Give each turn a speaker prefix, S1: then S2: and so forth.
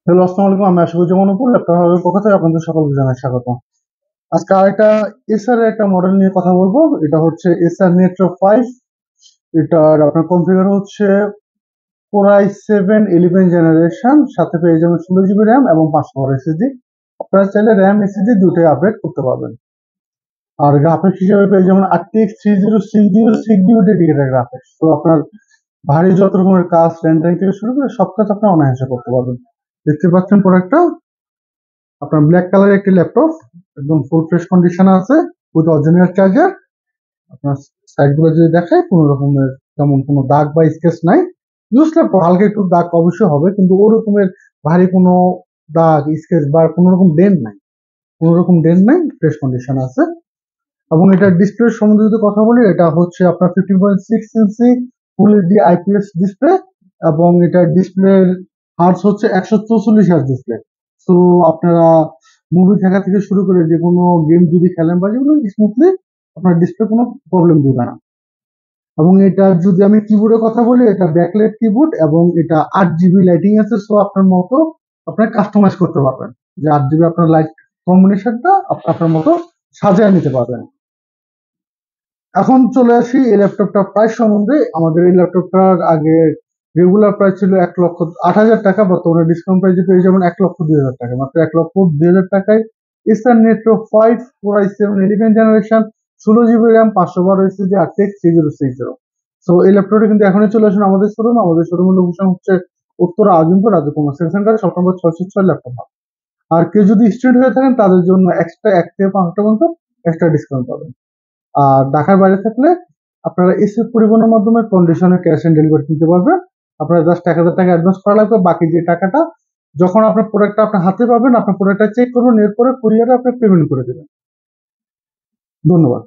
S1: Hello, আসসালামু আলাইকুম। আমি আশিকুর জামান উপর ল্যাপটপ হাবের পক্ষ থেকে আপনাদের সকলকে জানাই স্বাগত। আজকে আরেকটা এসার একটা মডেল নিয়ে কথা বলবো। এটা হচ্ছে এসার নেট্রো 5। এটার আপনার কনফিগার হচ্ছে কোর i7 11 জেনারেশন, সাথে পেয়ে যাবেন 16 জিবি র্যাম এবং 500 এসএসডি। আপনারা চাইলে র্যাম এসএসডি দুটোই আপগ্রেড করতে পারবেন। আর গ্রাফিক্স হিসেবে পেয়ে যাবেন RTX 3060 6GB ডেডিকেটেড গ্রাফিক্স। তো আপনার ভারী যত রকমের কাজ রেন্ডারিং থেকে শুরু করে সব কাজ আপনি অনায়াসে করতে পারবেন। দেখতে পাচ্ছেন প্রোডাক্টটা আপনার ব্ল্যাক কালারের একটি ল্যাপটপ, একদম ফুল ফ্রেশ কন্ডিশনে আছে উইথ অরিজিনাল চার্জার। আপনার সাইড গুলো যদি দেখায় কোনো রকমের তেমন কোনো দাগ বা স্কেচ নাই। ইউজ ল্যাপটপ, হালকা একটু দাগ অবশ্যই হবে, কিন্তু ওরকমের ভারী কোনো দাগ স্কেচ বা কোনো রকম ডেন্ট নাই, কোনো রকম ডেন্ট নাই, ফ্রেশ কন্ডিশনে আছে। এবং এটার ডিসপ্লে সম্বন্ধে যদি কথা বলি, এটা হচ্ছে আপনার 15.6 ইঞ্চি ফুল এইচডি আইপিএস ডিসপ্লে এবং এটার ডিসপ্লে হার্টস হচ্ছে 144 হার্টজ ডিসপ্লে। তো আপনারা মুভি দেখা থেকে শুরু করে যে কোনো গেম যদি খেলেন বা যেগুলো স্মুথলি আপনার ডিসপ্লে কোনো প্রবলেম দিবে না। এবং এটা যদি আমি কিবোর্ডের কথা বলি, এটা ব্যাকলাইট কিবোর্ড এবং এটা 8 জিবি লাইটিং আছে। সো আপনার মতো আপনার কাস্টমাইজ করতে পারবেন, যে 8 জিবি আপনার লাইট কম্বিনেশনটা আপনার মতো সাজিয়ে নিতে পারবেন। এখন চলে আসি এই ল্যাপটপটার প্রাইস সম্বন্ধে। আমাদের এই ল্যাপটপটার আগে রেগুলার প্রাইস ছিল 1,08,000 টাকা, বর্তমানে ডিসকাউন্ট প্রাইসে পেয়ে যাবেন 1,02,000 টাকা, মাত্র 1,02,000 টাকায় এসার Nitro 5 core i7 11 generation, 16 GB RAM, 512 SSD, RTX 3060। So এই ল্যাপটপটা কিন্তু এখনই চলে আসুন আমাদের শোরুমে। আমাদের শোরুমের লোকেশন হচ্ছে Uttara Azimpur Raju commercial centre, shop number 606 laptop hub. আর কেউ যদি স্টুডেন্ট হয়ে থাকেন তাদের জন্য এক্সট্রা 1 থেকে 5 টাকা পর্যন্ত এক্সট্রা ডিসকাউন্ট পাবেন। আর ঢাকার বাইরে থাকলে আপনারা এসএফ পরিবহনের মাধ্যমে কন্ডিশনে ক্যাশ অন ডেলিভারি নিতে পারবেন। আপনারা জাস্ট 1,000 টাকা অ্যাডভান্স করা লাগবে, বাকি যে টাকাটা যখন আপনার প্রোডাক্টটা আপনার হাতে পাবেন, আপনার প্রোডাক্টটা চেক করবেন, এরপরে কুরিয়ারে আপনি পেমেন্ট করে দেবেন। ধন্যবাদ।